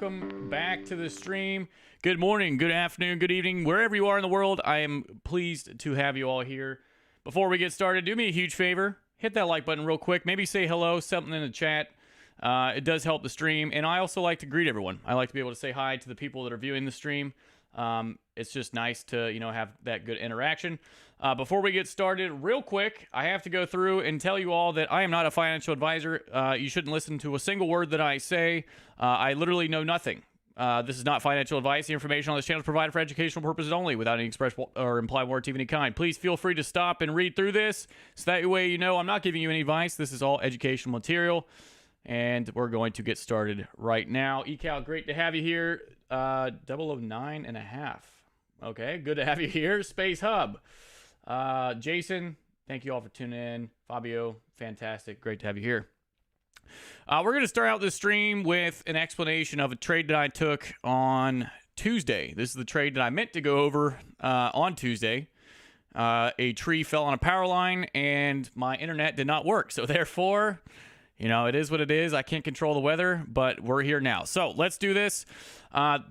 welcome back to the stream. Good morning, good afternoon, good evening, wherever you are in the world. I am pleased to have you all here. Before we get started, do me a huge favor. Hit that like button real quick. Maybe say hello, something in the chat. It does help the stream. And I also like to greet everyone. I like to be able to say hi to the people that are viewing the stream. It's just nice to, have that good interaction. Before we get started, real quick, I have to go through and tell you all that I am not a financial advisor. You shouldn't listen to a single word that I say. I literally know nothing. This is not financial advice. The information on this channel is provided for educational purposes only without any express or implied warranty of any kind. Please feel free to stop and read through this so that way you know I'm not giving you any advice. This is all educational material. And we're going to get started right now. ECAL, great to have you here. 009.5. Okay, good to have you here. Space Hub. Jason, thank you all for tuning in. Fabio, fantastic. Great to have you here. We're going to start out this stream with an explanation of a trade that I took on Tuesday. This is the trade that I meant to go over on Tuesday. A tree fell on a power line and my internet did not work. So therefore, it is what it is. I can't control the weather, but we're here now. So let's do this. I'm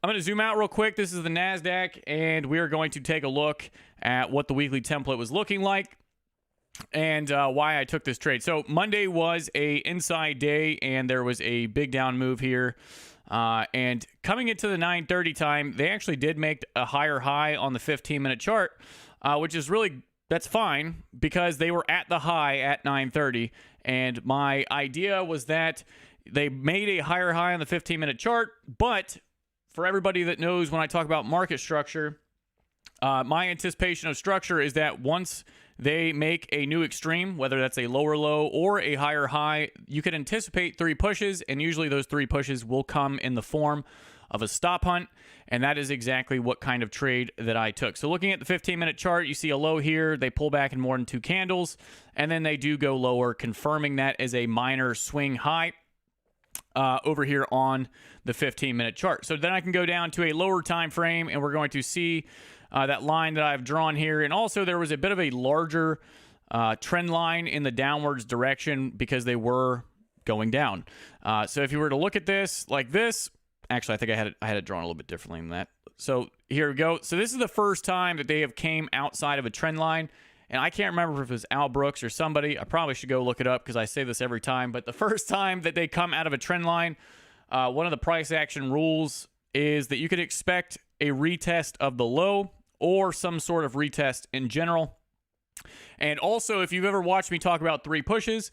going to zoom out real quick. This is the NASDAQ, and we are going to take a look at what the weekly template was looking like and why I took this trade. So Monday was a inside day, and there was a big down move here. And coming into the 9:30 time, they actually did make a higher high on the 15-minute chart, which is really, that's fine because they were at the high at 9:30. And my idea was that they made a higher high on the 15-minute chart, but for everybody that knows when I talk about market structure, my anticipation of structure is that once they make a new extreme, whether that's a lower low or a higher high, you can anticipate 3 pushes, and usually those 3 pushes will come in the form of a stop hunt, and that is exactly what kind of trade that I took. So looking at the 15-minute chart, you see a low here. They pull back in more than 2 candles, and then they do go lower, confirming that as a minor swing high over here on the 15-minute chart. So then I can go down to a lower time frame, and we're going to see that line that I've drawn here. And also there was a bit of a larger trend line in the downwards direction because they were going down. So if you were to look at this like this, actually I think I had it drawn a little bit differently than that. So here we go. So this is the first time that they have came outside of a trend line. And I can't remember if it was Al Brooks or somebody. I probably should go look it up because I say this every time. But the first time that they come out of a trend line, one of the price action rules is that you could expect a retest of the low or some sort of retest in general. And also, if you've ever watched me talk about 3 pushes,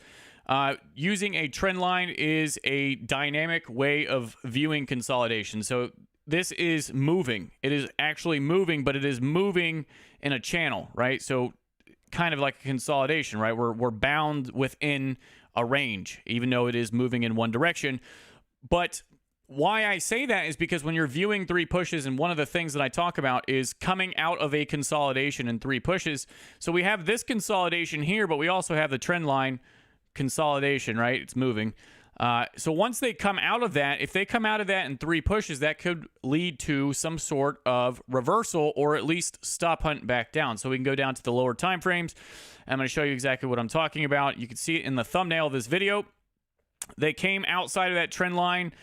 using a trend line is a dynamic way of viewing consolidation. So this is moving. It is actually moving, but it is moving in a channel, right? So kind of like a consolidation, right? We're bound within a range, even though it is moving in one direction. But why I say that is because when you're viewing 3 pushes, and one of the things that I talk about is coming out of a consolidation in 3 pushes. So we have this consolidation here, but we also have the trend line consolidation, right? It's moving. So once they come out of that, if they come out of that in 3 pushes, that could lead to some sort of reversal or at least stop hunt back down. So we can go down to the lower time frames. I'm going to show you exactly what I'm talking about. You can see it in the thumbnail of this video. They came outside of that trend line,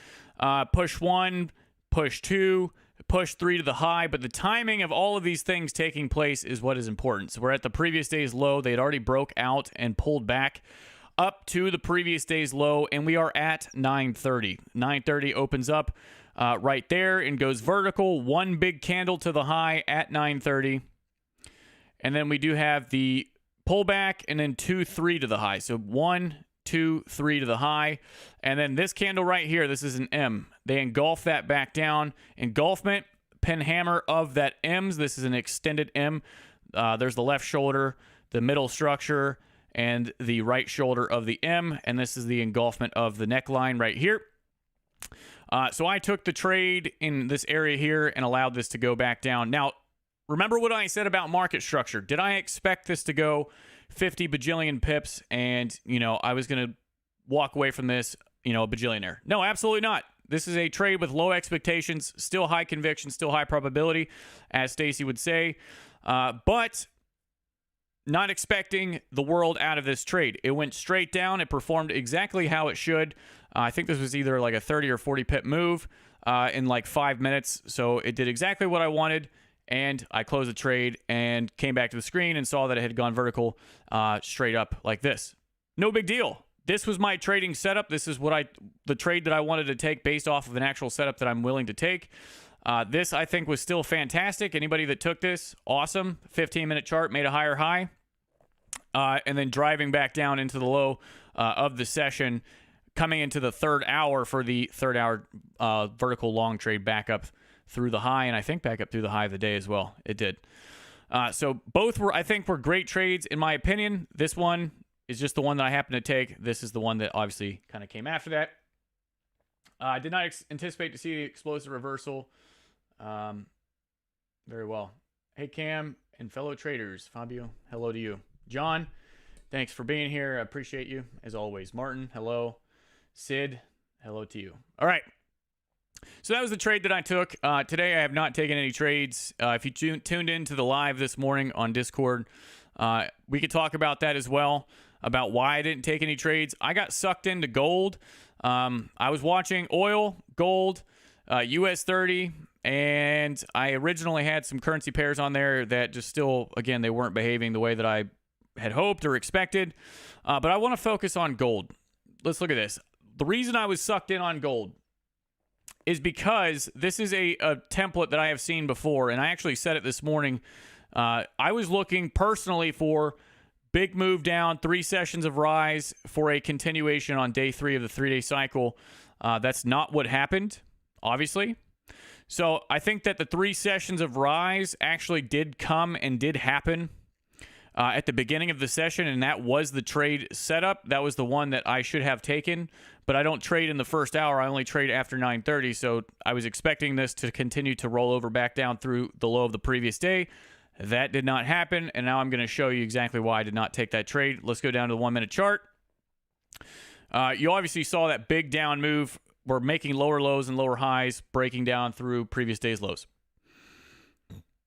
push 1, push 2, push 3 to the high, but the timing of all of these things taking place is what is important. So we're at the previous day's low. They had already broke out and pulled back up to the previous day's low, and we are at 9:30. 9:30 opens up right there and goes vertical. 1 big candle to the high at 9:30. And then we do have the pullback and then 2, 3 to the high. So 1, 2, 3 to the high. And then this candle right here, this is an M. They engulf that back down. Engulfment, pin hammer of that M's. This is an extended M. There's the left shoulder, the middle structure, and the right shoulder of the M, and this is the engulfment of the neckline right here. So I took the trade in this area here and allowed this to go back down. Now, remember what I said about market structure. Did I expect this to go 50 bajillion pips and, I was going to walk away from this, a bajillionaire? No, absolutely not. This is a trade with low expectations, still high conviction, still high probability, as Stacey would say. But not expecting the world out of this trade. It went straight down. It performed exactly how it should. I think this was either like a 30 or 40 pip move in like 5 minutes. So it did exactly what I wanted. And I closed the trade and came back to the screen and saw that it had gone vertical straight up like this. No big deal. This was my trading setup. This is the trade that I wanted to take based off of an actual setup that I'm willing to take. This, I think, was still fantastic. Anybody that took this, awesome. 15-minute chart, made a higher high. And then driving back down into the low of the session, coming into the third hour for the third hour vertical long trade back up through the high, and I think back up through the high of the day as well. It did. So both were, I think, were great trades in my opinion. This one is just the one that I happened to take. This is the one that obviously kind of came after that. I did not anticipate to see the explosive reversal. Very well. Hey, Cam and fellow traders. Fabio, hello to you. John, thanks for being here. I appreciate you, as always. Martin, hello. Sid, hello to you. All right. So that was the trade that I took. Today, I have not taken any trades. If you tuned into the live this morning on Discord, we could talk about that as well, about why I didn't take any trades. I got sucked into gold. I was watching oil, gold, US 30, and I originally had some currency pairs on there that just still, again, they weren't behaving the way that I had hoped or expected. But I want to focus on gold. Let's look at this. The reason I was sucked in on gold is because this is a template that I have seen before, and I actually said it this morning. I was looking personally for big move down, 3 sessions of rise for a continuation on day 3 of the 3-day cycle. That's not what happened, obviously. So I think that the 3 sessions of rise actually did come and did happen at the beginning of the session, and that was the trade setup. That was the one that I should have taken, but I don't trade in the first hour. I only trade after 9:30, so I was expecting this to continue to roll over back down through the low of the previous day. That did not happen, and now I'm going to show you exactly why I did not take that trade. Let's go down to the 1-minute chart. You obviously saw that big down move. We're making lower lows and lower highs, breaking down through previous day's lows.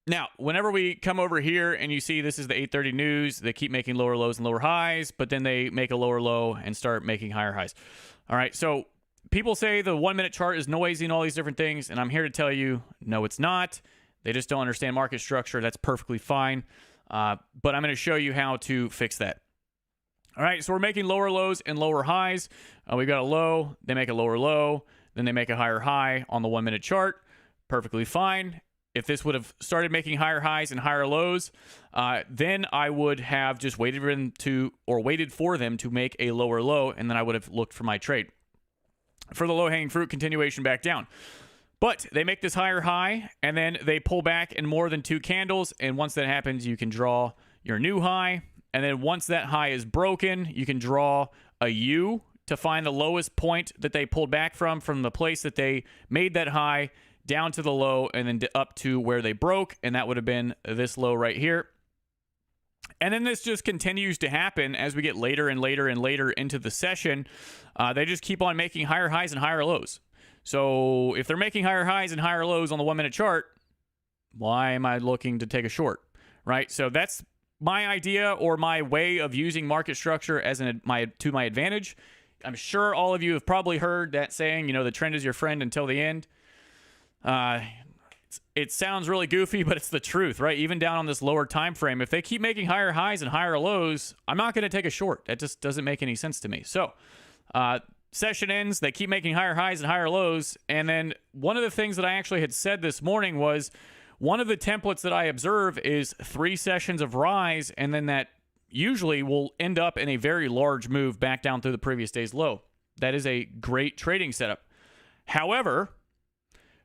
Now, whenever we come over here and you see this is the 8:30 news, they keep making lower lows and lower highs, but then they make a lower low and start making higher highs. All right, so people say the 1-minute chart is noisy and all these different things, and I'm here to tell you, no, it's not. They just don't understand market structure. That's perfectly fine, but I'm going to show you how to fix that. All right, so we're making lower lows and lower highs. We got a low, they make a lower low, then they make a higher high on the 1-minute chart. Perfectly fine. If this would have started making higher highs and higher lows, then I would have just waited for them to make a lower low, and then I would have looked for my trade. For the low-hanging fruit, continuation back down. But they make this higher high, and then they pull back in more than 2 candles, and once that happens, you can draw your new high, and then once that high is broken, you can draw a U to find the lowest point that they pulled back from the place that they made that high, down to the low, and then up to where they broke, and that would have been this low right here. And then this just continues to happen as we get later and later and later into the session. They just keep on making higher highs and higher lows. So if they're making higher highs and higher lows on the 1-minute chart, why am I looking to take a short, right? So that's my idea or my way of using market structure as to my advantage. I'm sure all of you have probably heard that saying, you know, the trend is your friend until the end. It sounds really goofy, but it's the truth, right? Even down on this lower time frame, if they keep making higher highs and higher lows, I'm not going to take a short. That just doesn't make any sense to me. So, session ends, they keep making higher highs and higher lows, and then one of the things that I actually had said this morning was one of the templates that I observe is 3 sessions of rise, and then that usually will end up in a very large move back down through the previous day's low. That is a great trading setup. However,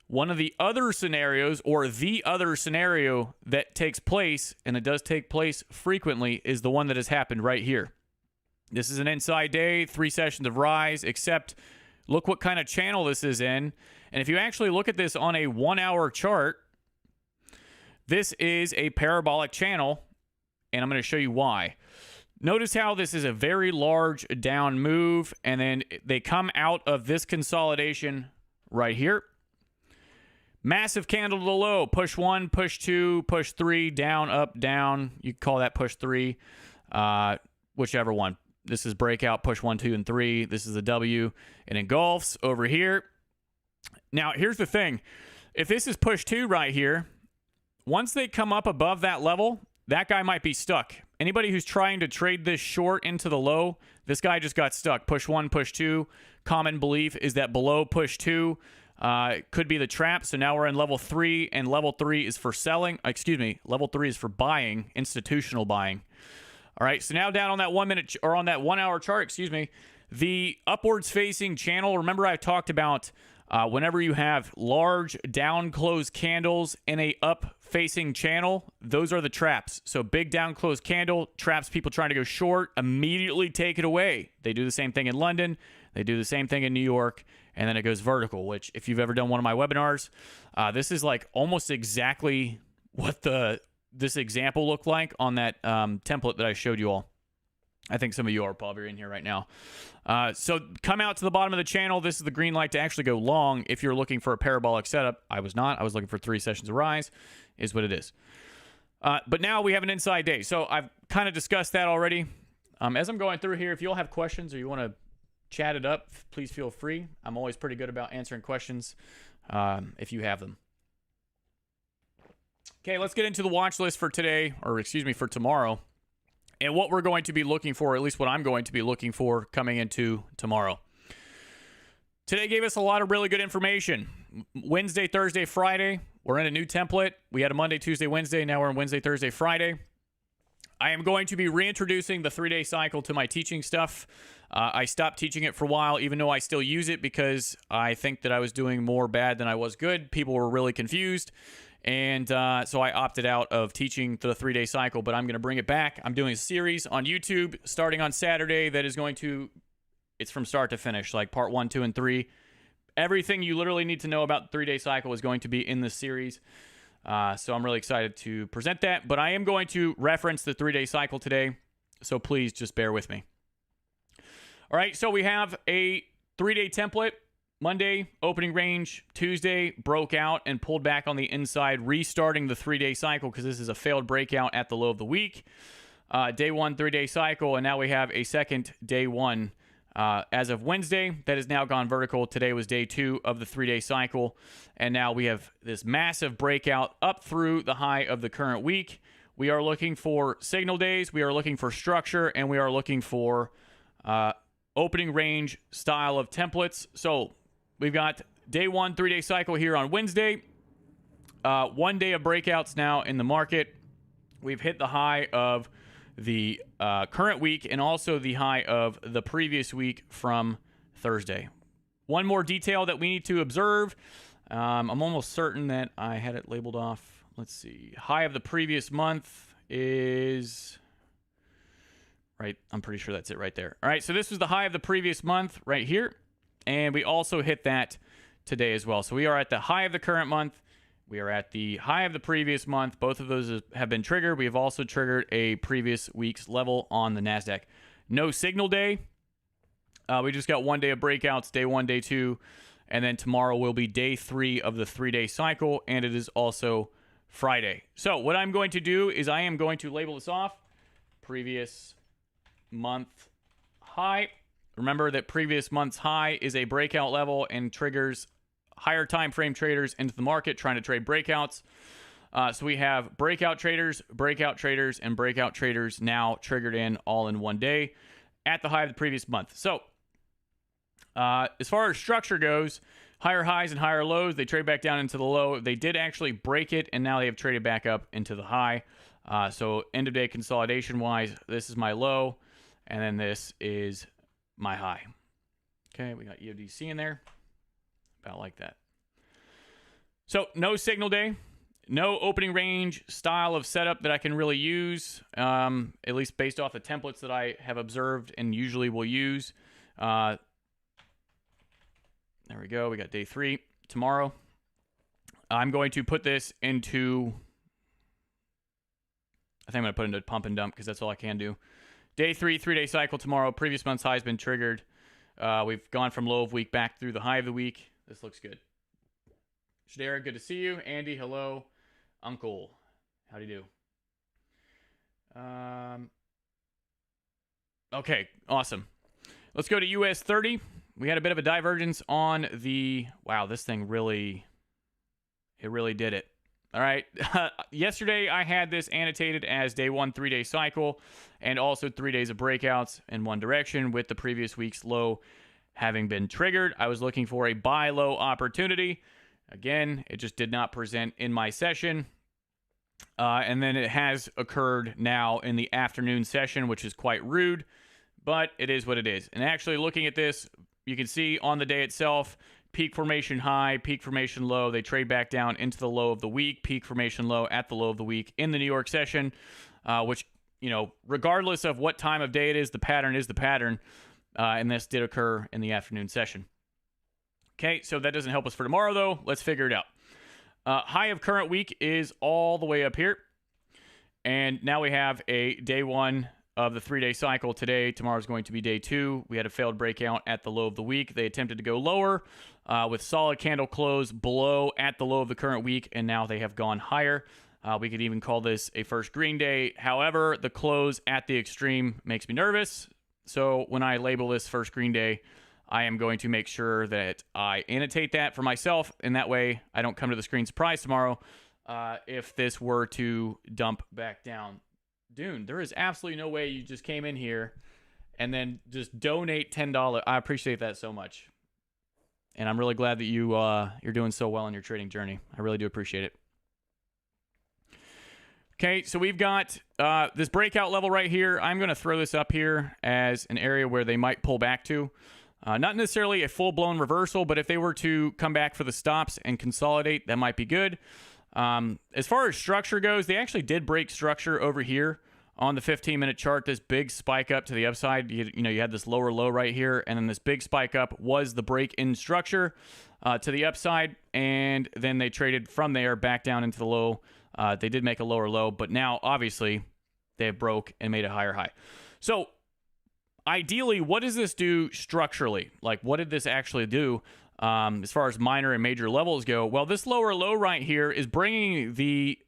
one of the other scenarios, or the other scenario that takes place, and it does take place frequently, is the one that has happened right here. This is an inside day, 3 sessions of rise, except look what kind of channel this is in. And if you actually look at this on a 1-hour chart, this is a parabolic channel, and I'm going to show you why. Notice how this is a very large down move, and then they come out of this consolidation right here. Massive candle to the low. Push 1, push 2, push 3, down, up, down. You can call that push 3, whichever one. This is breakout, push 1, 2, and 3. This is a W. It engulfs over here. Now, here's the thing. If this is push 2 right here, once they come up above that level, that guy might be stuck. Anybody who's trying to trade this short into the low, this guy just got stuck. Push 1, push 2. Common belief is that below push 2 could be the trap. So now we're in level 3, and level 3 is for selling. Excuse me, level 3 is for buying, institutional buying. All right, so now down on that 1 minute or on that 1 hour chart, excuse me, the upwards facing channel. Remember, I talked about whenever you have large down close candles in a up facing channel, those are the traps. So big down close candle traps people trying to go short, immediately take it away. They do the same thing in London. They do the same thing in New York, and then it goes vertical, which if you've ever done one of my webinars, this is like almost exactly what this example looked like on that template that I showed you all. I think some of you are probably in here right now. So come out to the bottom of the channel. This is the green light to actually go long if you're looking for a parabolic setup. I was not. I was looking for 3 sessions of rise, is what it is. But now we have an inside day. So I've kind of discussed that already. As I'm going through here, if you all have questions or you want to chat it up, please feel free. I'm always pretty good about answering questions if you have them. Okay, let's get into the watch list for today, or excuse me, for tomorrow. And what we're going to be looking for, at least what I'm going to be looking for coming into tomorrow. Today gave us a lot of really good information. Wednesday, Thursday, Friday, we're in a new template. We had a Monday, Tuesday, Wednesday. Now we're in Wednesday, Thursday, Friday. I am going to be reintroducing the 3-day cycle to my teaching stuff. I stopped teaching it for a while, even though I still use it because I think that I was doing more bad than I was good. People were really confused. And so I opted out of teaching the 3-day cycle, but I'm going to bring it back. I'm doing a series on YouTube starting on Saturday that is going to, it's from start to finish, like part 1, 2, and 3. Everything you literally need to know about the 3-day cycle is going to be in this series. So I'm really excited to present that, but I am going to reference the 3-day cycle today. So please just bear with me. All right, so we have a 3-day template. Monday, opening range. Tuesday, broke out and pulled back on the inside, restarting the 3-day cycle because this is a failed breakout at the low of the week. Day 1, 3-day cycle, and now we have a second day 1 as of Wednesday that has now gone vertical. Today was day 2 of the 3-day cycle, and now we have this massive breakout up through the high of the current week. We are looking for signal days, we are looking for structure, and we are looking for opening range style of templates. So we've got day 1, 3-day cycle here on Wednesday. 1 day of breakouts now in the market. We've hit the high of the current week and also the high of the previous week from Thursday. One more detail that we need to observe. I'm almost certain that I had it labeled off. Let's see. High of the previous month is... right, I'm pretty sure that's it right there. All right, so this was the high of the previous month right here. And we also hit that today as well. So we are at the high of the current month. We are at the high of the previous month. Both of those have been triggered. We have also triggered a previous week's level on the NASDAQ. No signal day. We just got 1 day of breakouts, day 1, day 2. And then tomorrow will be day 3 of the 3-day cycle. And it is also Friday. So what I'm going to do is I am going to label this off. Previous month high. Remember that previous month's high is a breakout level and triggers higher time frame traders into the market trying to trade breakouts. So we have breakout traders, and breakout traders now triggered in all in 1 day at the high of the previous month. So as far as structure goes, higher highs and higher lows, they trade back down into the low. They did actually break it, and now they have traded back up into the high. So end of day consolidation wise, this is my low, and then this is my high. Okay, we got EURDC in there. About like that. So no signal day, no opening range style of setup that I can really use, at least based off the templates that I have observed and usually will use. There we go. We got day 3 tomorrow. I'm going to put this into, I think I'm going to put it into pump and dump because that's all I can do. Day 3, 3-day cycle tomorrow. Previous month's high has been triggered. We've gone from low of week back through the high of the week. This looks good. Shadera, good to see you. Andy, hello. Uncle, how do you do? Okay, awesome. Let's go to US 30. We had a bit of a divergence on the... Wow, this thing really... It really did it. All right. Yesterday, I had this annotated as day 1 3-day cycle and also 3 days of breakouts in one direction with the previous week's low having been triggered. I was looking for a buy low opportunity. Again, it just did not present in my session. And then it has occurred now in the afternoon session, which is quite rude, but it is what it is. And actually looking at this, you can see on the day itself, peak formation high, peak formation low. They trade back down into the low of the week, peak formation low at the low of the week in the New York session, which, you know, regardless of what time of day it is the pattern is the pattern. And this did occur in the afternoon session. Okay, so that doesn't help us for tomorrow, though. Let's figure it out. High of current week is all the way up here. And now we have a day 1 of the 3-day cycle today. Tomorrow's going to be day 2. We had a failed breakout at the low of the week. They attempted to go lower with solid candle close below at the low of the current week, and now they have gone higher. We could even call this a first green day. However, the close at the extreme makes me nervous. So when I label this first green day, I am going to make sure that I annotate that for myself, and that way I don't come to the screen surprised tomorrow if this were to dump back down. Dude, there is absolutely no way you just came in here and then just donate $10. I appreciate that so much. And I'm really glad that you're doing so well in your trading journey. I really do appreciate it. Okay, so we've got this breakout level right here. I'm going to throw this up here as an area where they might pull back to. Not necessarily a full-blown reversal, but if they were to come back for the stops and consolidate, that might be good. As far as structure goes, they actually did break structure over here on the 15-minute chart. This big spike up to the upside, you had this lower low right here, and then this big spike up was the break in structure to the upside, and then they traded from there back down into the low. They did make a lower low, but now, obviously, they have broke and made a higher high. So, ideally, what does this do structurally? Like, what did this actually do as far as minor and major levels go? Well, this lower low right here is bringing the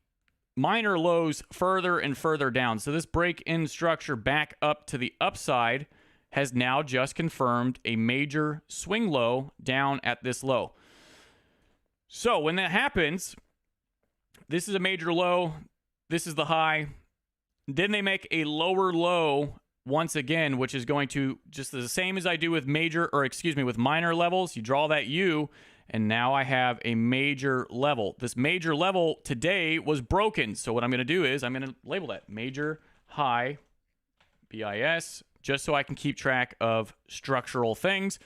minor lows further and further down. So this break in structure back up to the upside has now just confirmed a major swing low down at this low. So when that happens, this is a major low, this is the high. Then they make a lower low once again, which is going to just the same as I do with with minor levels. You draw that U, and now I have a major level. This major level today was broken. So what I'm going to do is I'm going to label that major high, BIS, just so I can keep track of structural things.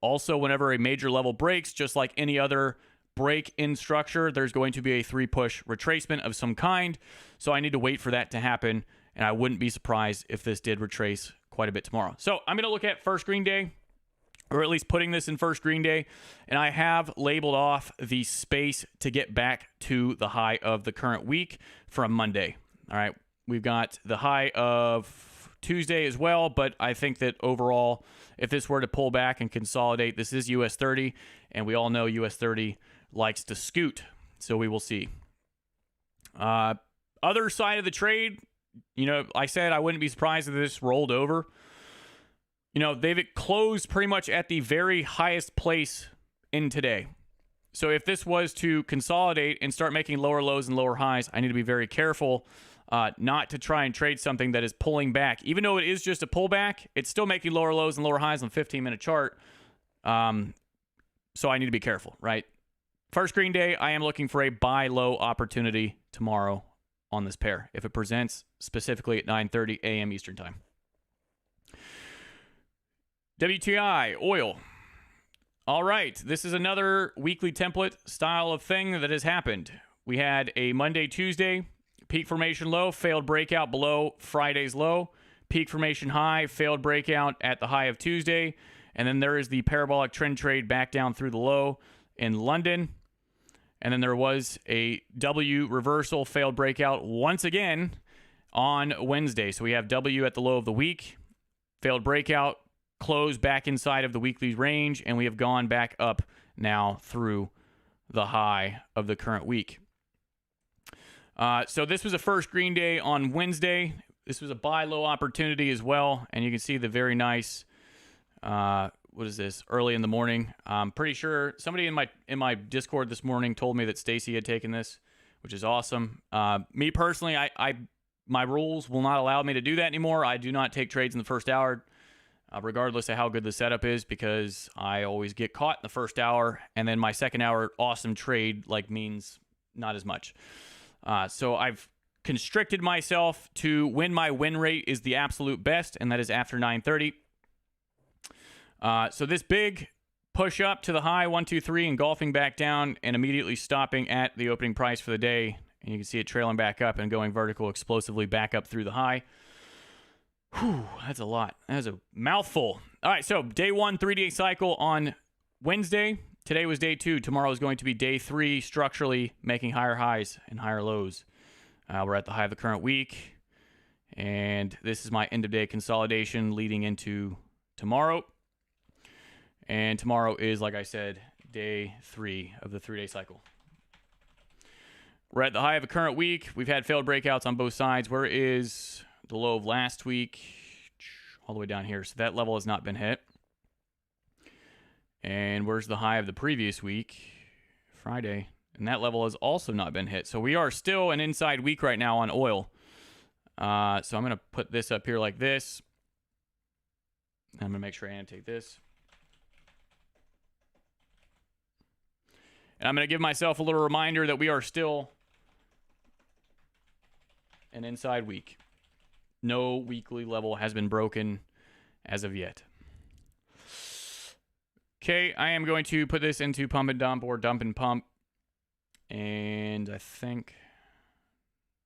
Also, whenever a major level breaks, just like any other break in structure, there's going to be a 3-push retracement of some kind. So I need to wait for that to happen. And I wouldn't be surprised if this did retrace quite a bit tomorrow. So I'm going to look at first green day, or at least putting this in first green day. And I have labeled off the space to get back to the high of the current week from Monday. All right. We've got the high of Tuesday as well. But I think that overall, if this were to pull back and consolidate, this is US 30. And we all know US 30 likes to scoot. So we will see. Other side of the trade, I said I wouldn't be surprised if this rolled over. They've closed pretty much at the very highest place in today. So if this was to consolidate and start making lower lows and lower highs, I need to be very careful not to try and trade something that is pulling back. Even though it is just a pullback, it's still making lower lows and lower highs on the 15-minute chart. So I need to be careful, right? First green day, I am looking for a buy low opportunity tomorrow on this pair, if it presents specifically at 9:30 a.m. Eastern Time. WTI, oil. All right, this is another weekly template style of thing that has happened. We had a Monday, Tuesday, peak formation low, failed breakout below Friday's low, peak formation high, failed breakout at the high of Tuesday, and then there is the parabolic trend trade back down through the low in London. And then there was a W reversal failed breakout once again on Wednesday. So we have W at the low of the week, failed breakout, close back inside of the weekly range, and we have gone back up now through the high of the current week. So this was a first green day on Wednesday. This was a buy low opportunity as well, and you can see the very nice, what is this, early in the morning. I'm pretty sure somebody in my Discord this morning told me that Stacey had taken this, which is awesome. Me personally, my rules will not allow me to do that anymore. I do not take trades in the first hour, regardless of how good the setup is, because I always get caught in the first hour, and then my second hour awesome trade means not as much. So I've constricted myself to when my win rate is the absolute best, and that is after 9:30. So this big push up to the high 123, engulfing back down and immediately stopping at the opening price for the day, and you can see it trailing back up and going vertical explosively back up through the high. Whew, that's a lot. That's a mouthful. All right, so day 1 3-day cycle on Wednesday. Today was day 2. Tomorrow is going to be day 3, structurally making higher highs and higher lows. We're at the high of the current week, and this is my end of day consolidation leading into tomorrow. And tomorrow is, like I said, day 3 of the 3-day cycle. We're at the high of the current week. We've had failed breakouts on both sides. Where is the low of last week? All the way down here. So that level has not been hit. And where's the high of the previous week? Friday. And that level has also not been hit. So we are still an inside week right now on oil. So I'm going to put this up here like this. I'm going to make sure I annotate this. And I'm going to give myself a little reminder that we are still an inside week. No weekly level has been broken as of yet. Okay, I am going to put this into pump and dump or dump and pump. And I think,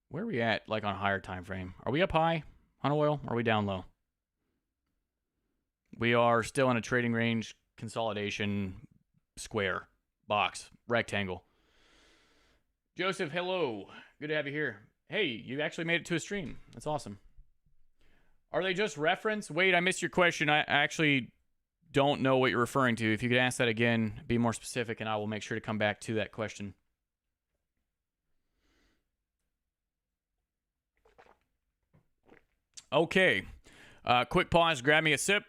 where are we at, on a higher time frame? Are we up high on oil, or are we down low? We are still in a trading range, consolidation, square, box, rectangle. Joseph, hello. Good to have you here. Hey, you actually made it to a stream. That's awesome. Are they just reference? Wait, I missed your question. I actually don't know what you're referring to. If you could ask that again, be more specific, and I will make sure to come back to that question. Okay. Quick pause. Grab me a sip.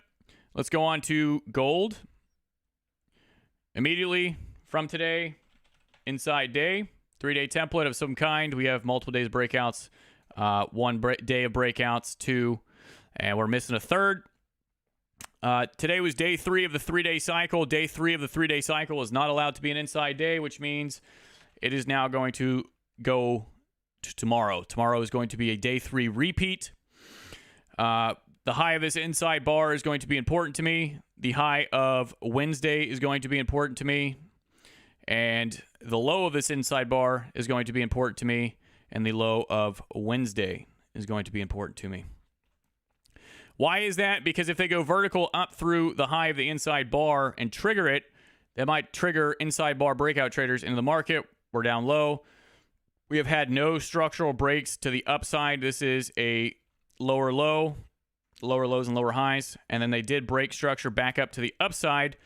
Let's go on to gold. Immediately from today, inside day, 3-day template of some kind. We have multiple days of breakouts, 1 day of breakouts, 2, and we're missing a third. Today was day 3 of the 3-day cycle. Day 3 of the 3-day cycle is not allowed to be an inside day, which means it is now going to go to tomorrow. Tomorrow is going to be a day 3 repeat. The high of this inside bar is going to be important to me. The high of Wednesday is going to be important to me. And the low of this inside bar is going to be important to me. And the low of Wednesday is going to be important to me. Why is that? Because if they go vertical up through the high of the inside bar and trigger it, that might trigger inside bar breakout traders into the market. We're down low. We have had no structural breaks to the upside. This is a lower low, lower lows and lower highs. And then they did break structure back up to the upside.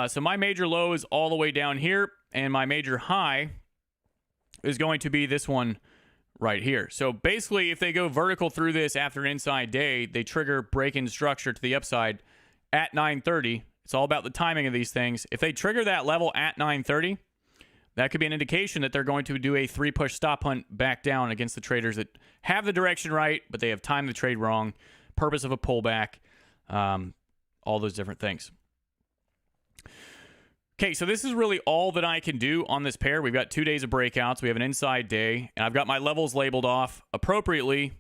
So my major low is all the way down here. And my major high is going to be this one right here. So basically, if they go vertical through this after an inside day, they trigger break-in structure to the upside at 9:30. It's all about the timing of these things. If they trigger that level at 9:30, that could be an indication that they're going to do a 3-push stop hunt back down against the traders that have the direction right, but they have timed the trade wrong, purpose of a pullback, all those different things. Okay, so this is really all that I can do on this pair. We've got 2 days of breakouts. We have an inside day, and I've got my levels labeled off appropriately.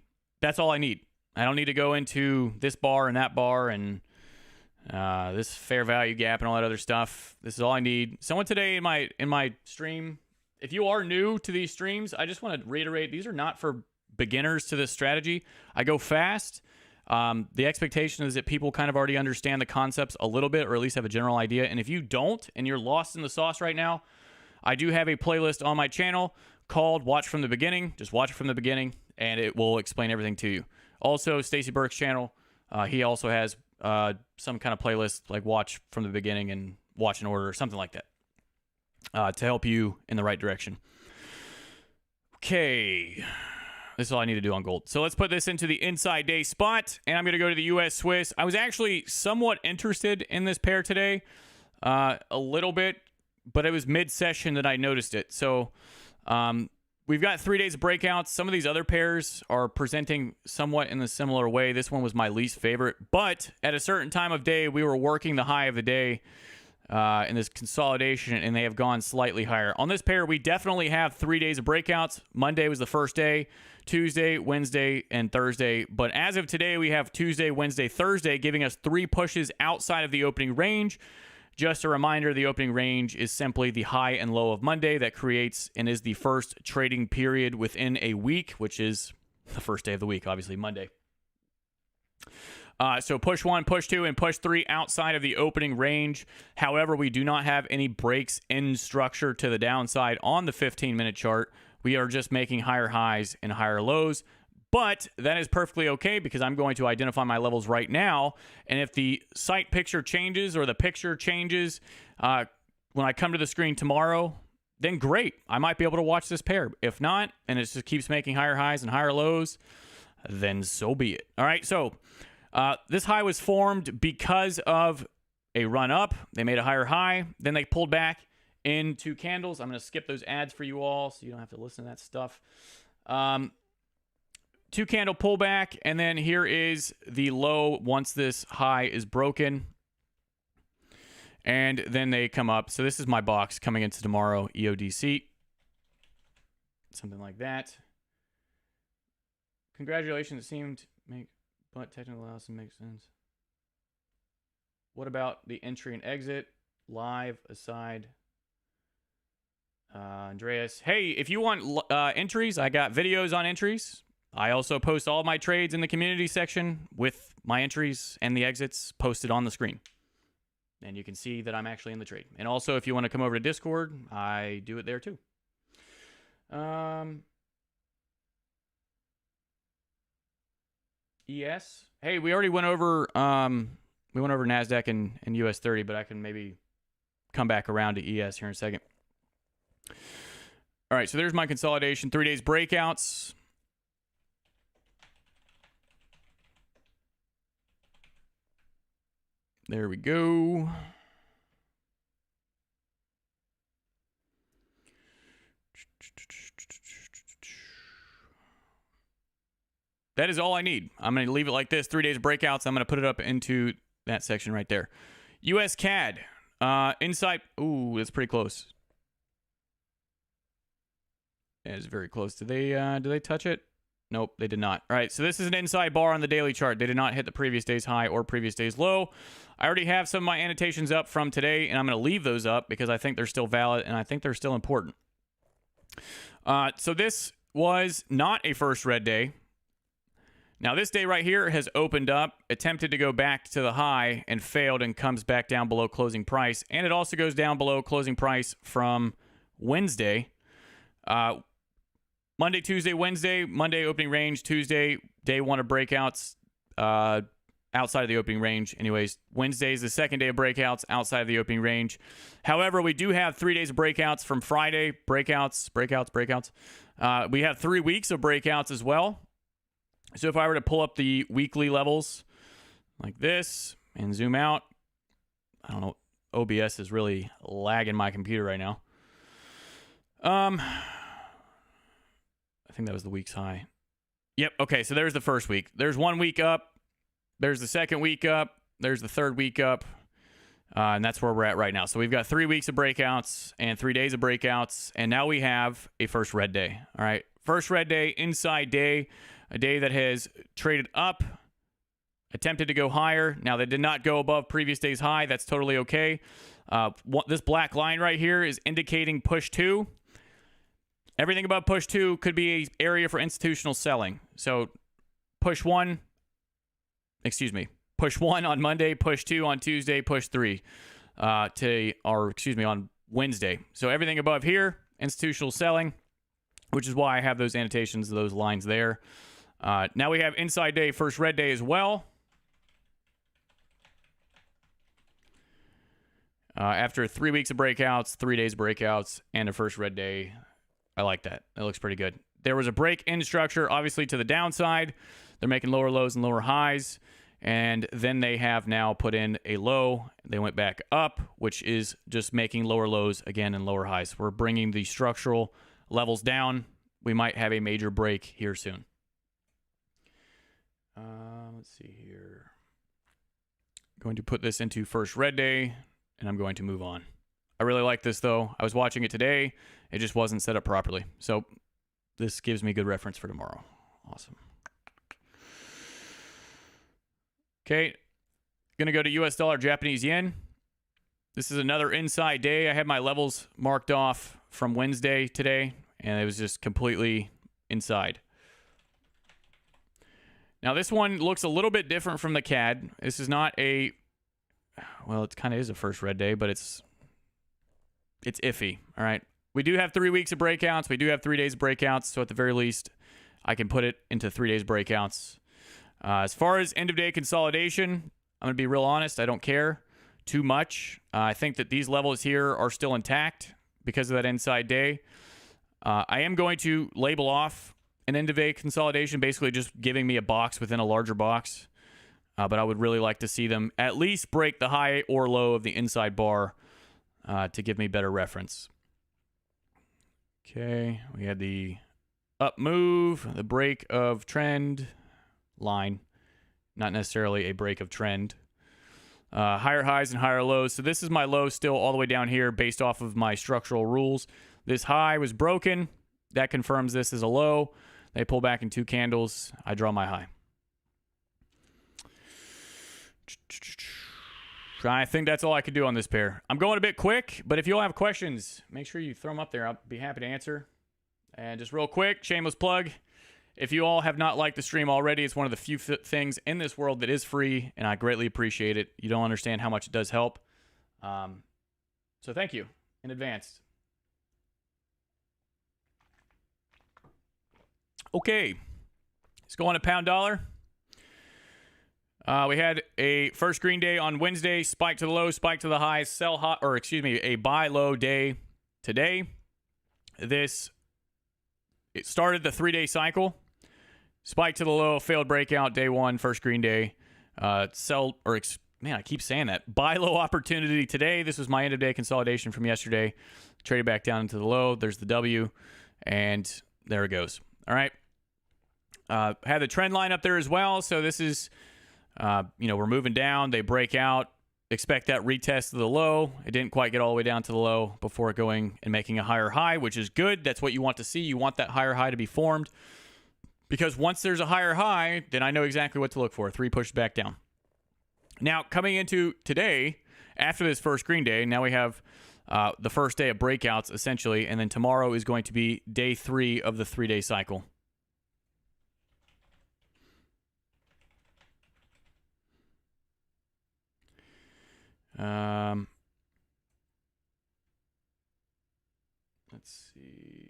That's all I need. I don't need to go into this bar and that bar and this fair value gap and all that other stuff. This is all I need. Someone today in my stream, if you are new to these streams, I just want to reiterate, these are not for beginners to this strategy. I go fast. The expectation is that people kind of already understand the concepts a little bit, or at least have a general idea. And if you don't, and you're lost in the sauce right now, I do have a playlist on my channel called Watch from the Beginning. Just watch it from the beginning, and it will explain everything to you. Also, Stacey Burke's channel, he also has some kind of playlist, like Watch from the Beginning and Watch in Order, or something like that. to help you in the right direction. Okay. This is all I need to do on gold. So let's put this into the inside day spot, and I'm going to go to the US Swiss. I was actually somewhat interested in this pair today, a little bit, but it was mid-session that I noticed it. So we've got 3 days of breakouts. Some of these other pairs are presenting somewhat in a similar way. This one was my least favorite, but at a certain time of day, we were working the high of the day in this consolidation, and they have gone slightly higher. On this pair, we definitely have 3 days of breakouts. Monday was the first day, Tuesday, Wednesday, and Thursday. But as of today, we have Tuesday, Wednesday, Thursday, giving us 3 pushes outside of the opening range. Just a reminder, the opening range is simply the high and low of Monday that creates and is the first trading period within a week, which is the first day of the week, obviously Monday. So push 1, push 2, and push 3 outside of the opening range. However, we do not have any breaks in structure to the downside on the 15-minute chart. We are just making higher highs and higher lows. But that is perfectly okay because I'm going to identify my levels right now. And if the site picture changes or the picture changes when I come to the screen tomorrow, then great. I might be able to watch this pair. If not, and it just keeps making higher highs and higher lows, then so be it. All right, so this high was formed because of a run up. They made a higher high. Then they pulled back in 2 candles. I'm going to skip those ads for you all so you don't have to listen to that stuff. 2 candle pullback, and then here is the low once this high is broken. And then they come up. So this is my box coming into tomorrow, EODC. Something like that. Congratulations. It seemed to make, but technical analysis makes sense. What about the entry and exit? Live, aside. Andreas. Hey, if you want entries, I got videos on entries. I also post all my trades in the community section with my entries and the exits posted on the screen. And you can see that I'm actually in the trade. And also, if you want to come over to Discord, I do it there too. ES. Hey, we already went over NASDAQ and US 30, but I can maybe come back around to ES here in a second. All right, so there's my consolidation. 3 days breakouts. There we go. That is all I need. I'm going to leave it like this. 3 days of breakouts. I'm going to put it up into that section right there. USCAD. Inside. Ooh, that's pretty close. That is very close. Did they touch it? Nope, they did not. All right, so this is an inside bar on the daily chart. They did not hit the previous day's high or previous day's low. I already have some of my annotations up from today, and I'm going to leave those up because I think they're still valid, and I think they're still important. So this was not a first red day. Now, this day right here has opened up, attempted to go back to the high, and failed, and comes back down below closing price. And it also goes down below closing price from Wednesday. Monday, Tuesday, Wednesday, Monday opening range, Tuesday, day 1 of breakouts outside of the opening range. Anyways, Wednesday is the second day of breakouts outside of the opening range. However, we do have 3 days of breakouts from Friday. Breakouts. We have 3 weeks of breakouts as well. So if I were to pull up the weekly levels like this and zoom out, I don't know, OBS is really lagging my computer right now. I think that was the week's high. Yep. Okay. So there's the first week. There's 1 week up. There's the second week up. There's the third week up. And that's where we're at right now. So we've got 3 weeks of breakouts and 3 days of breakouts. And now we have a first red day. All right. First red day, inside day, a day that has traded up, attempted to go higher. Now they did not go above previous day's high. That's totally okay. This black line right here is indicating push 2. Everything above push 2 could be an area for institutional selling. So push 1 on Monday, push 2 on Tuesday, push 3 on Wednesday. So everything above here, institutional selling, which is why I have those annotations, those lines there. Now we have inside day, first red day as well. After 3 weeks of breakouts, 3 days of breakouts, and a first red day, I like that. That looks pretty good. There was a break in structure, obviously, to the downside. They're making lower lows and lower highs. And then they have now put in a low. They went back up, which is just making lower lows again and lower highs. We're bringing the structural levels down. We might have a major break here soon. Let's see here. Going to put this into first red day, and I'm going to move on. I really like this, though. I was watching it today. It just wasn't set up properly. So this gives me good reference for tomorrow. Awesome. Okay, going to go to US dollar, Japanese yen. This is another inside day. I had my levels marked off from Wednesday today, and it was just completely inside. Now, this one looks a little bit different from the CAD. This is not a, well, it kind of is a first red day, but it's iffy, all right? We do have 3 weeks of breakouts. We do have 3 days of breakouts, so at the very least, I can put it into 3 days breakouts. As far as end-of-day consolidation, I'm going to be real honest. I don't care too much. I think that these levels here are still intact because of that inside day. I am going to label off an end-of-day consolidation, basically just giving me a box within a larger box. But I would really like to see them at least break the high or low of the inside bar to give me better reference. Okay, we had the up move, the break of trend line, not necessarily a break of trend. Higher highs and higher lows. So this is my low still all the way down here based off of my structural rules. This high was broken. That confirms this is a low. They pull back in 2 candles. I draw my high. I think that's all I could do on this pair. I'm going a bit quick, but if you all have questions, make sure you throw them up there. I'll be happy to answer. And just real quick, shameless plug. If you all have not liked the stream already, it's one of the few things in this world that is free, and I greatly appreciate it. You don't understand how much it does help. So thank you in advance. Okay, let's go on to pound dollar. We had a first green day on Wednesday, spike to the low, spike to the high, sell hot, or excuse me, a buy low day today. It started the 3-day cycle. Spike to the low, failed breakout, day 1, first green day. Sell, or man, I keep saying that. Buy low opportunity today. This was my end of day consolidation from yesterday. Traded back down into the low. There's the W, and there it goes. All right. Had the trend line up there as well. So this is, we're moving down. They break out. Expect that retest of the low. It didn't quite get all the way down to the low before going and making a higher high, which is good. That's what you want to see. You want that higher high to be formed. Because once there's a higher high, then I know exactly what to look for. 3 pushed back down. Now, coming into today, after this first green day, now we have the first day of breakouts, essentially. And then tomorrow is going to be day 3 of the 3-day cycle. Let's see.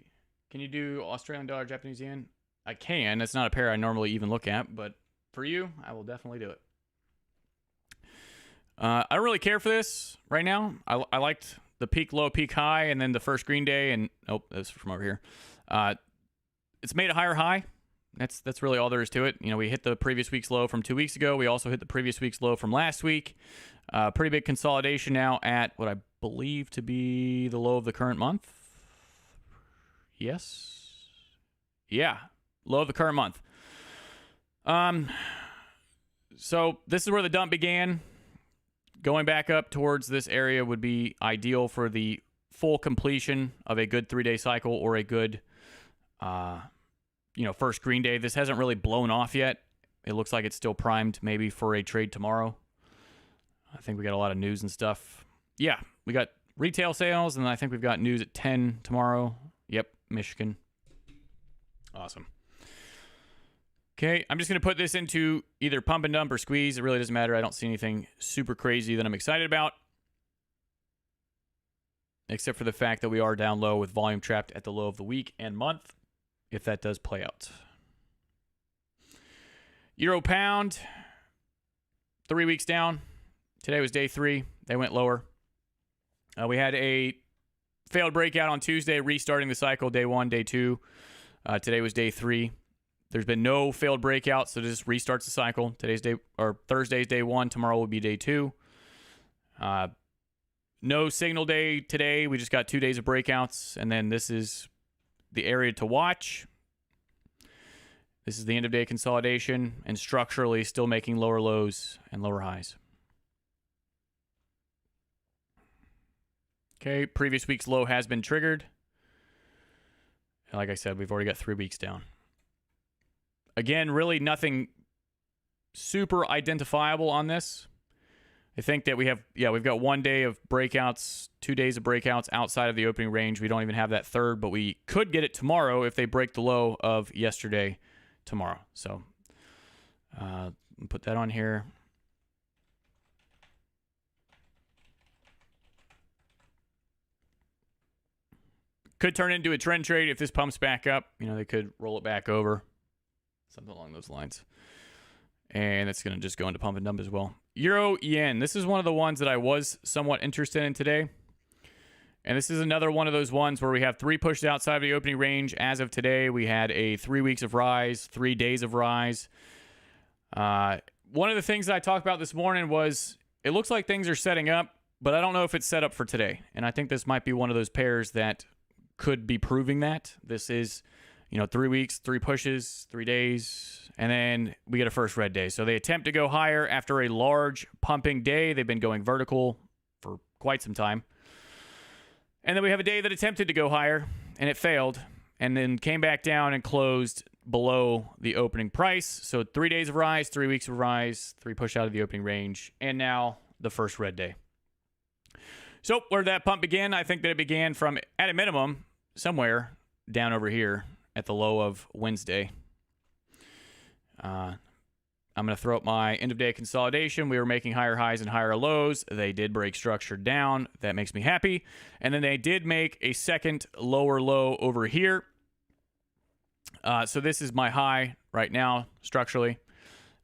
Can you do Australian dollar, Japanese yen? I can. That's not a pair I normally even look at, but for you, I will definitely do it. I don't really care for this right now. I liked the peak low, peak high, and then the first green day, and oh, that's from over here. It's made a higher high. That's really all there is to it. We hit the previous week's low from 2 weeks ago. We also hit the previous week's low from last week. Pretty big consolidation now at what I believe to be the low of the current month. Yes. Yeah, low of the current month. So this is where the dump began. Going back up towards this area would be ideal for the full completion of a good 3-day cycle or a good, first green day. This hasn't really blown off yet. It looks like it's still primed maybe for a trade tomorrow. I think we got a lot of news and stuff. Yeah, we got retail sales, and I think we've got news at 10 tomorrow. Yep, Michigan. Awesome. Okay, I'm just going to put this into either pump and dump or squeeze. It really doesn't matter. I don't see anything super crazy that I'm excited about, except for the fact that we are down low with volume trapped at the low of the week and month, if that does play out. Euro pound, 3 weeks down. Today was day 3. They went lower. We had a failed breakout on Tuesday, restarting the cycle, day 1, day 2. Today was day 3. There's been no failed breakouts, so this restarts the cycle. Thursday's day 1. Tomorrow will be day 2. No signal day today. We just got 2 days of breakouts, and then this is the area to watch. This is the end of day consolidation, and structurally still making lower lows and lower highs. Okay, previous week's low has been triggered. And like I said, we've already got 3 weeks down. Again, really nothing super identifiable on this. I think that we've got 1 day of breakouts, 2 days of breakouts outside of the opening range. We don't even have that third, but we could get it tomorrow if they break the low of yesterday tomorrow. So put that on here. Could turn into a trend trade if this pumps back up. They could roll it back over. Something along those lines. And it's going to just go into pump and dump as well. Euro yen. This is one of the ones that I was somewhat interested in today. And this is another one of those ones where we have 3 pushes outside of the opening range. As of today, we had a 3 weeks of rise, 3 days of rise. One of the things that I talked about this morning was it looks like things are setting up, but I don't know if it's set up for today. And I think this might be one of those pairs that could be proving that. This is 3 weeks, 3 pushes, 3 days, and then we get a first red day. So they attempt to go higher after a large pumping day. They've been going vertical for quite some time. And then we have a day that attempted to go higher, and it failed, and then came back down and closed below the opening price. So 3 days of rise, 3 weeks of rise, 3 push out of the opening range, and now the first red day. So where did that pump begin? I think that it began from, at a minimum, somewhere down over here at the low of Wednesday. I'm going to throw up my end of day consolidation. We were making higher highs and higher lows. They did break structure down. That makes me happy. And then they did make a second lower low over here. So this is my high right now structurally.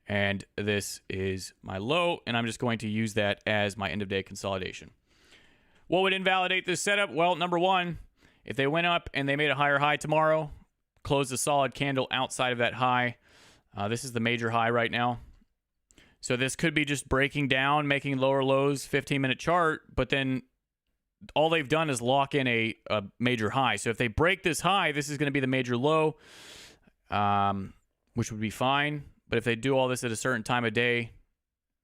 And this is my low. And I'm just going to use that as my end of day consolidation. What would invalidate this setup? Well, number one, if they went up and they made a higher high tomorrow, closed a solid candle outside of that high. This is the major high right now. So this could be just breaking down, making lower lows, 15-minute chart, but then all they've done is lock in a major high. So if they break this high, this is going to be the major low, which would be fine. But if they do all this at a certain time of day,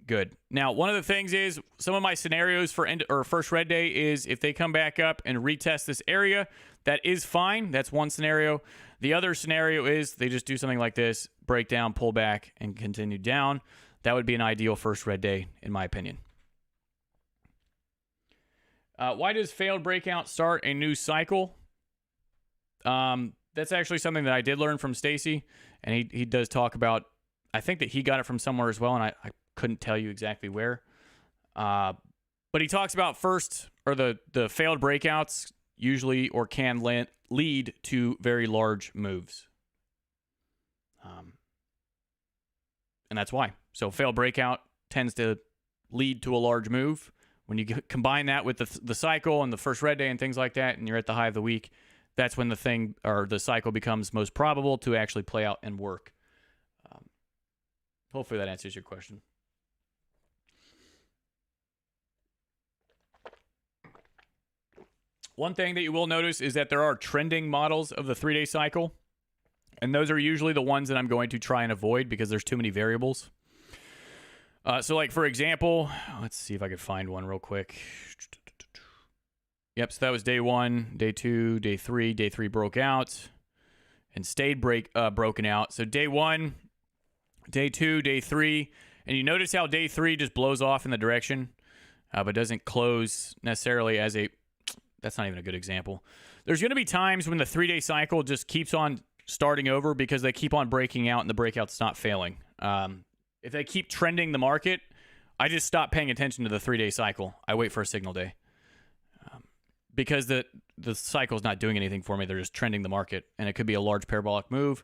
good. Now, one of the things is some of my scenarios for first red day is if they come back up and retest this area, that is fine. That's one scenario. The other scenario is they just do something like this, break down, pull back, and continue down. That would be an ideal first red day, in my opinion. Why does failed breakout start a new cycle? That's actually something that I did learn from Stacey, and he does talk about, I think that he got it from somewhere as well, and I couldn't tell you exactly where. But he talks about the failed breakouts usually or can lead to very large moves. And that's why. So failed breakout tends to lead to a large move. When you combine that with the cycle and the first red day and things like that, and you're at the high of the week, that's when the cycle becomes most probable to actually play out and work. Hopefully that answers your question. One thing that you will notice is that there are trending models of the 3-day cycle, and those are usually the ones that I'm going to try and avoid because there's too many variables. So like, for example, let's see if I could find one real quick. Yep, so that was day 1, day 2, day 3. Day 3 broke out and stayed broken out. So day 1, day 2, day 3, and you notice how day 3 just blows off in the direction, but doesn't close necessarily as a... That's not even a good example. There's going to be times when the 3-day cycle just keeps on starting over because they keep on breaking out and the breakout's not failing. If they keep trending the market, I just stop paying attention to the 3-day cycle. I wait for a signal day. Because the cycle's not doing anything for me. They're just trending the market. And it could be a large parabolic move.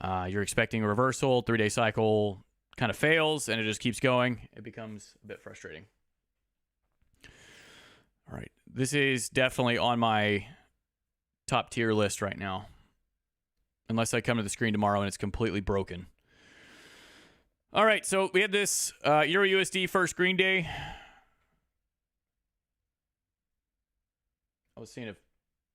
You're expecting a reversal. 3-day cycle kind of fails and it just keeps going. It becomes a bit frustrating. All right. This is definitely on my top tier list right now. Unless I come to the screen tomorrow and it's completely broken. All right. So we had this EURUSD first green day. I was seeing if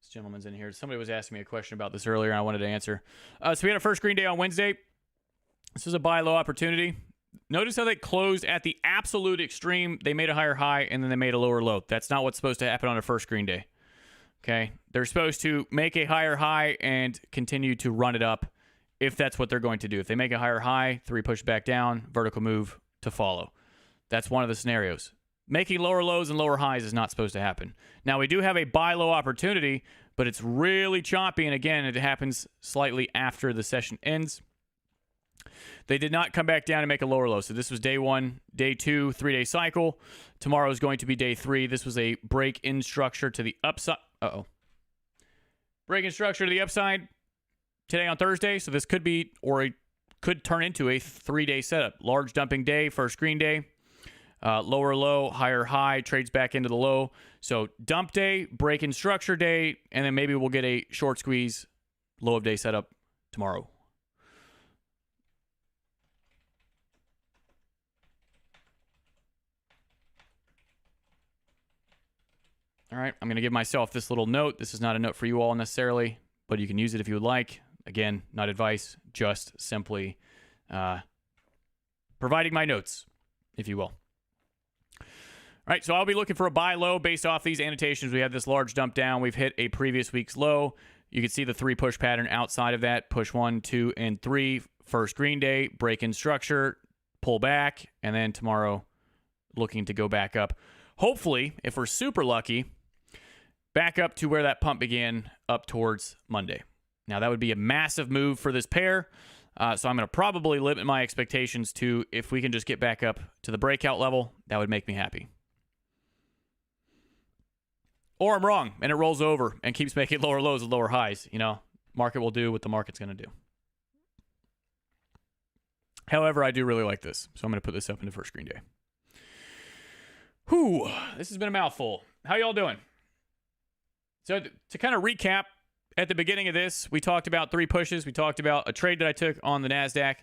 this gentleman's in here. Somebody was asking me a question about this earlier and I wanted to answer. So we had a first green day on Wednesday. This was a buy low opportunity. Notice how they closed at the absolute extreme. They made a higher high and then they made a lower low. That's not what's supposed to happen on a first green day. Okay? They're supposed to make a higher high and continue to run it up if that's what they're going to do. If they make a higher high, 3 push back down, vertical move to follow. That's one of the scenarios. Making lower lows and lower highs is not supposed to happen. Now, we do have a buy low opportunity, but it's really choppy. And again, it happens slightly after the session ends. They did not come back down and make a lower low. So this was day 1, day 2, 3-day cycle. Tomorrow is going to be day 3. This was a break in structure to the upside. Break in structure to the upside today on Thursday. So this could be, or it could turn into a 3-day setup. Large dumping day, first green day. Lower low, higher high, trades back into the low. So dump day, break in structure day, and then maybe we'll get a short squeeze low of day setup tomorrow. All right, I'm going to give myself this little note. This is not a note for you all necessarily, but you can use it if you would like. Again, not advice, just simply providing my notes, if you will. All right, so I'll be looking for a buy low based off these annotations. We had this large dump down. We've hit a previous week's low. You can see the 3 push pattern outside of that. Push 1, 2, and 3. First green day, break in structure, pull back, and then tomorrow looking to go back up. Hopefully, if we're super lucky, back up to where that pump began up towards Monday. Now, that would be a massive move for this pair. So I'm going to probably limit my expectations to if we can just get back up to the breakout level, that would make me happy. Or I'm wrong, and it rolls over and keeps making lower lows and lower highs. You know, market will do what the market's going to do. However, I do really like this, so I'm going to put this up into first green day. Whew, this has been a mouthful. How y'all doing? So to kind of recap, at the beginning of this, we talked about 3 pushes. We talked about a trade that I took on the NASDAQ.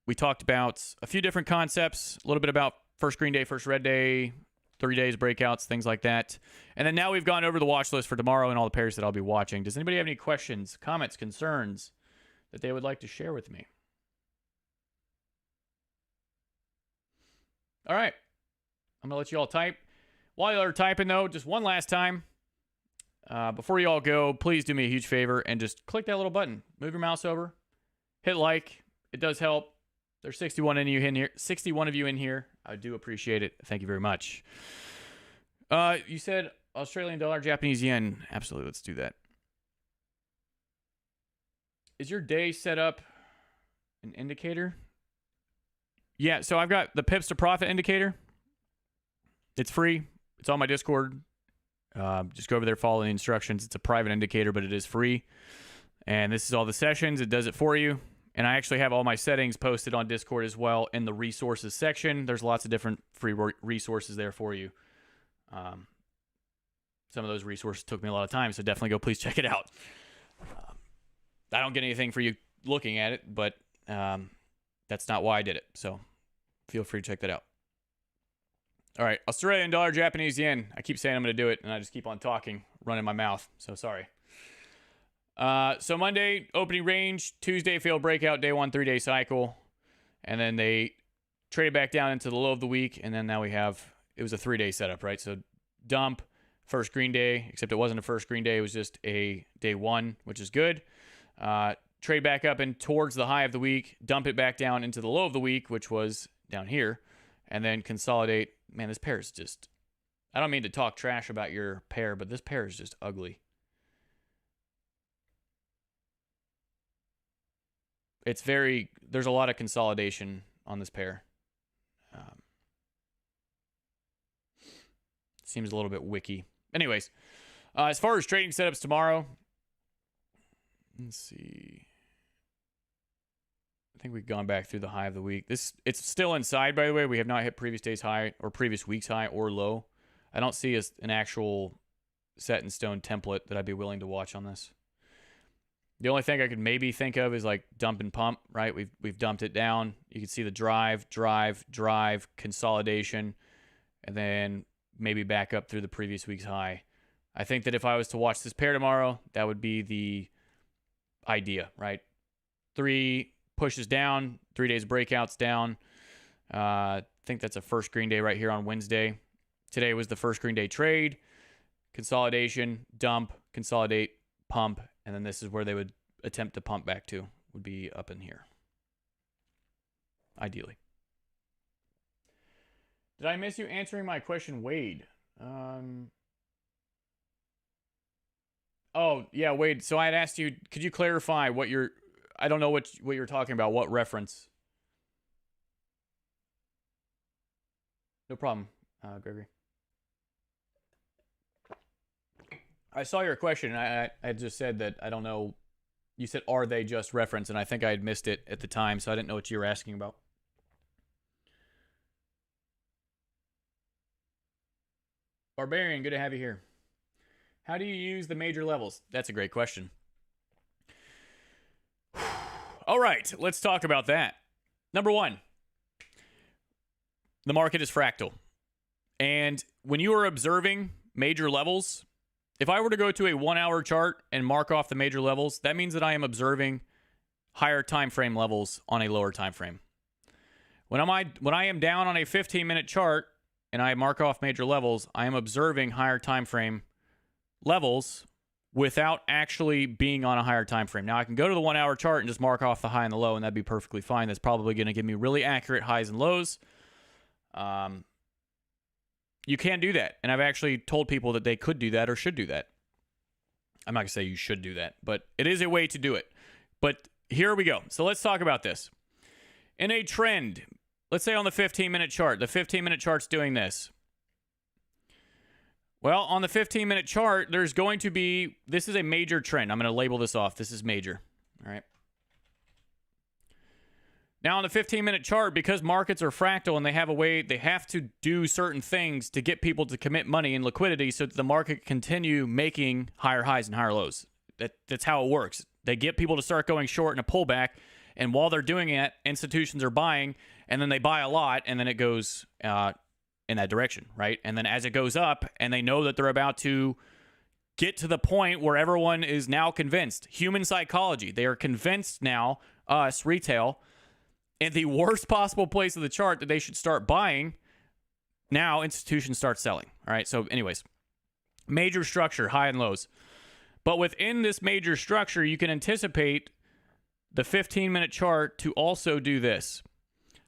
We talked about a few different concepts, a little bit about first green day, first red day, 3 days breakouts, things like that. And then now we've gone over the watch list for tomorrow and all the pairs that I'll be watching. Does anybody have any questions, comments, concerns that they would like to share with me? All right. I'm going to let you all type. While you are typing, though, just one last time. Before you all go, please do me a huge favor and just click that little button. Move your mouse over. Hit like. It does help. There's 61 of you in here. I do appreciate it. Thank you very much. You said Australian dollar, Japanese yen. Absolutely. Let's do that. Is your day set up an indicator? Yeah, so I've got the pips to profit indicator. It's free. It's on my Discord. Just go over there, follow the instructions. It's a private indicator, but it is free. And this is all the sessions. It does it for you. And I actually have all my settings posted on Discord as well in the resources section. There's lots of different free resources there for you. Some of those resources took me a lot of time, so definitely go please check it out. I don't get anything for you looking at it, but that's not why I did it. So feel free to check that out. All right, Australian dollar, Japanese yen. I keep saying I'm going to do it, and I just keep on talking, running my mouth. So sorry. So Monday, opening range. Tuesday, failed breakout. Day 1, 3-day cycle. And then they traded back down into the low of the week. And then now we have, it was a 3-day setup, right? So dump, first green day, except it wasn't a first green day. It was just a day 1, which is good. Trade back up and towards the high of the week. Dump it back down into the low of the week, which was down here. And then consolidate. Man, this pair is just, I don't mean to talk trash about your pair, but this pair is just ugly. It's very, there's a lot of consolidation on this pair. Seems a little bit wicky. Anyways, as far as trading setups tomorrow, let's see. I think we've gone back through the high of the week. It's still inside, by the way. We have not hit previous day's high or previous week's high or low. I don't see an actual set in stone template that I'd be willing to watch on this. The only thing I could maybe think of is like dump and pump, right? We've dumped it down. You can see the drive, consolidation, and then maybe back up through the previous week's high. I think that if I was to watch this pair tomorrow, that would be the idea, right? 3 pushes down, 3 days breakouts down. I think that's a first green day right here on Wednesday. Today was the first green day trade. Consolidation, dump, consolidate, pump, and then this is where they would attempt to pump back to, would be up in here. Ideally. Did I miss you answering my question, Wade? Oh, yeah, Wade. So I had asked you, could you clarify what you're... I don't know what you're talking about. What reference? No problem, Gregory. I saw your question. I just said that I don't know. You said, are they just reference? And I think I had missed it at the time, so I didn't know what you were asking about. Barbarian, good to have you here. How do you use the major levels? That's a great question. All right, let's talk about that. Number one, the market is fractal. And when you are observing major levels, if I were to go to a 1-hour chart and mark off the major levels, that means that I am observing higher time frame levels on a lower time frame. When I am down on a 15-minute chart and I mark off major levels, I am observing higher time frame levels without actually being on a higher time frame. Now, I can go to the 1-hour chart and just mark off the high and the low, and that'd be perfectly fine. That's probably going to give me really accurate highs and lows. You can do that, and I've actually told people that they could do that or should do that. I'm not going to say you should do that, but it is a way to do it. But here we go. So let's talk about this. In a trend, let's say on the 15-minute chart, the 15-minute chart's doing this. Well, on the 15-minute chart, there's going to be, this is a major trend. I'm going to label this off. This is major. All right. Now, on the 15-minute chart, because markets are fractal and they have a way, they have to do certain things to get people to commit money and liquidity so that the market continue making higher highs and higher lows. That's how it works. They get people to start going short in a pullback, and while they're doing it, institutions are buying, and then they buy a lot, and then it goes in that direction, right? And then as it goes up, and they know that they're about to get to the point where everyone is now convinced. Human psychology. They are convinced now, us, retail, in the worst possible place of the chart that they should start buying. Now institutions start selling. All right. So anyways, major structure, high and lows. But within this major structure, you can anticipate the 15-minute chart to also do this.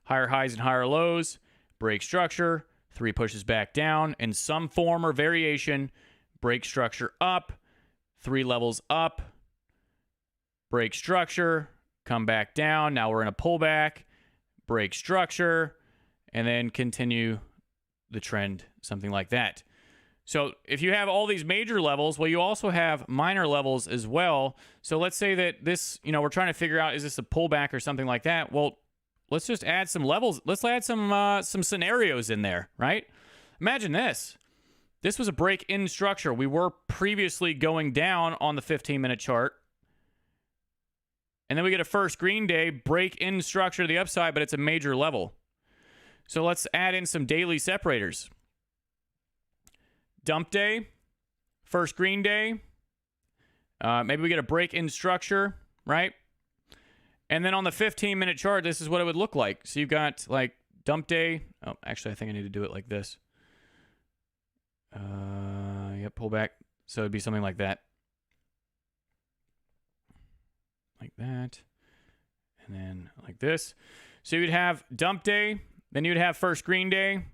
Higher highs and higher lows, break structure, 3 pushes back down in some form or variation, break structure up, 3 levels up, break structure, come back down. Now we're in a pullback, break structure, and then continue the trend, something like that. So if you have all these major levels, well, you also have minor levels as well. So let's say that this, we're trying to figure out, is this a pullback or something like that? Well, let's just add some levels. Let's add some scenarios in there, right? Imagine this. This was a break-in structure. We were previously going down on the 15-minute chart. And then we get a first green day, break-in structure to the upside, but it's a major level. So let's add in some daily separators. Dump day, first green day. Maybe we get a break-in structure, right? And then on the 15-minute chart, this is what it would look like. So you've got like dump day. Oh, actually, I think I need to do it like this. Yep, pull back. So it'd be something like that. Like that. And then like this. So you'd have dump day. Then you'd have first green day.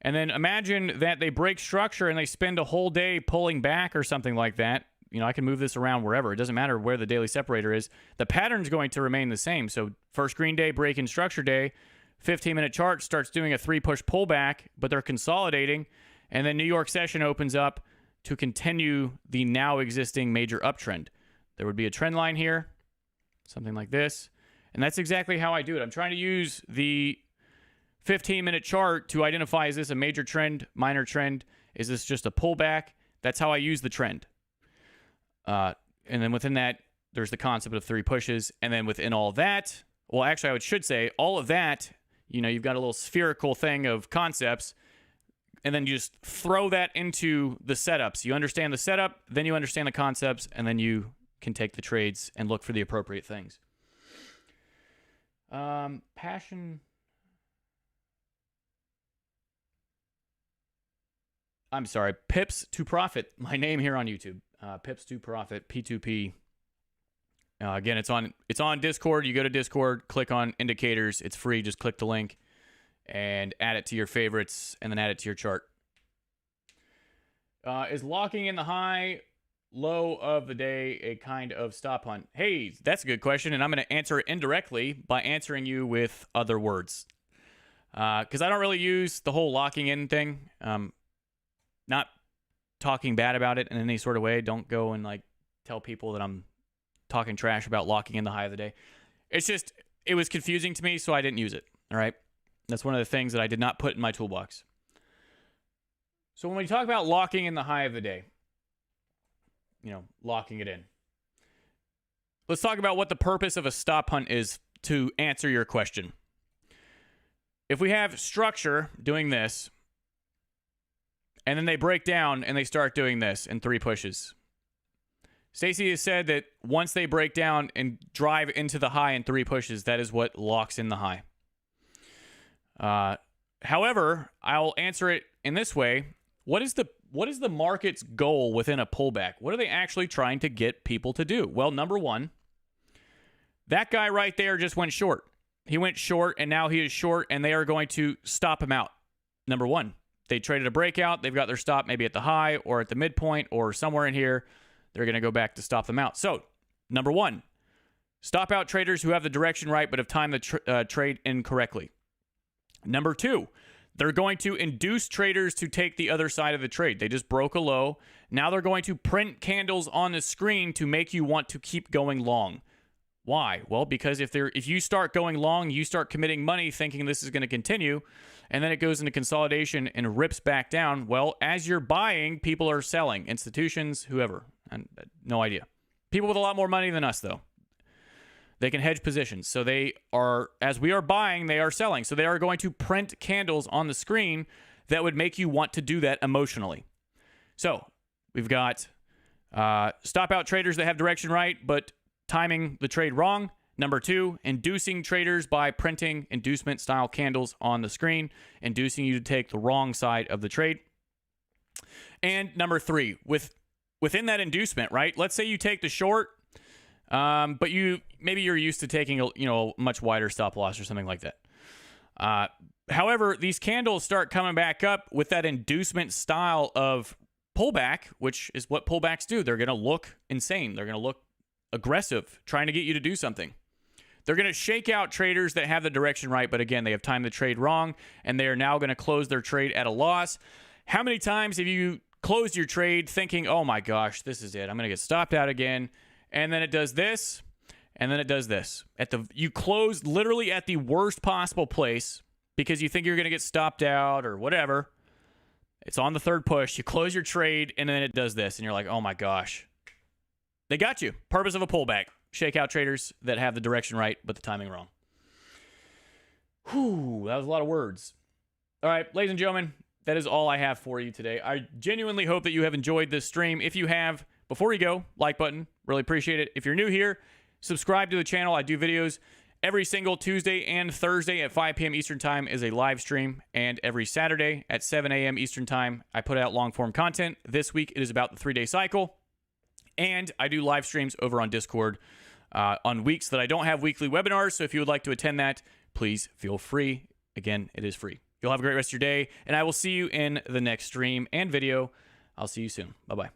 And then imagine that they break structure and they spend a whole day pulling back or something like that. I can move this around wherever. It doesn't matter where the daily separator is. The pattern's going to remain the same. So first green day, break-in structure day, 15-minute chart starts doing a 3-push pullback, but they're consolidating. And then New York session opens up to continue the now existing major uptrend. There would be a trend line here, something like this. And that's exactly how I do it. I'm trying to use the 15-minute chart to identify, is this a major trend, minor trend, Is this just a pullback? That's how I use the trend. And then within that, there's the concept of 3 pushes. And then within all that, well, actually, I should say all of that, you know, you've got a little spherical thing of concepts. And then you just throw that into the setups. You understand the setup, then you understand the concepts, and then you can take the trades and look for the appropriate things. Passion. I'm sorry, Pips to Profit. My name here on YouTube. Pips to Profit, P2P. Again, it's on Discord. You go to Discord, click on indicators. It's free. Just click the link and add it to your favorites, and then add it to your chart. Is locking in the high low of the day a kind of stop hunt? Hey, that's a good question, and I'm going to answer it indirectly by answering you with other words. Because I don't really use the whole locking in thing. Not talking bad about it in any sort of way. Don't go and like tell people that I'm talking trash about locking in the high of the day. It's just, it was confusing to me, so I didn't use it. All right. That's one of the things that I did not put in my toolbox. So when we talk about locking in the high of the day, you know, locking it in, let's talk about what the purpose of a stop hunt is to answer your question. If we have structure doing this, and then they break down and they start doing this in 3 pushes. Stacey has said that once they break down and drive into the high in 3 pushes, that is what locks in the high. However, I'll answer it in this way. What is the market's goal within a pullback? What are they actually trying to get people to do? Well, number one, that guy right there just went short. He went short, and now he is short, and they are going to stop him out. Number one, they traded a breakout. They've got their stop maybe at the high or at the midpoint or somewhere in here. They're going to go back to stop them out. So, number one, stop out traders who have the direction right but have timed the trade incorrectly. Number two, they're going to induce traders to take the other side of the trade. They just broke a low. Now they're going to print candles on the screen to make you want to keep going long. Why? Well, because if you start going long, you start committing money thinking this is going to continue, and then it goes into consolidation and rips back down. Well, as you're buying, people are selling. Institutions, whoever. And no idea. People with a lot more money than us, though. They can hedge positions. So they are, as we are buying, they are selling. So they are going to print candles on the screen that would make you want to do that emotionally. So we've got stop out traders that have direction right, but timing the trade wrong. Number two, inducing traders by printing inducement style candles on the screen, inducing you to take the wrong side of the trade. And number three, within that inducement, right? Let's say you take the short, but maybe you're used to taking a much wider stop loss or something like that. However, these candles start coming back up with that inducement style of pullback, which is what pullbacks do. They're going to look insane. They're going to look aggressive, trying to get you to do something. They're going to shake out traders that have the direction right, but again, they have timed the trade wrong, and they are now going to close their trade at a loss. How many times have you closed your trade thinking, oh my gosh, this is it. I'm going to get stopped out again. And then it does this, and then it does this. You closed literally at the worst possible place because you think you're going to get stopped out or whatever. It's on the third push. You close your trade, and then it does this, and you're like, oh my gosh. They got you. Purpose of a pullback. Shake out traders that have the direction right, but the timing wrong. Whew, that was a lot of words. All right, ladies and gentlemen, that is all I have for you today. I genuinely hope that you have enjoyed this stream. If you have, before you go, like button. Really appreciate it. If you're new here, subscribe to the channel. I do videos every single Tuesday and Thursday at 5 p.m. Eastern Time is a live stream. And every Saturday at 7 a.m. Eastern Time, I put out long-form content. This week, it is about the 3-day cycle. And I do live streams over on Discord on weeks that I don't have weekly webinars. So if you would like to attend that, please feel free. Again, it is free. You'll have a great rest of your day. And I will see you in the next stream and video. I'll see you soon. Bye-bye.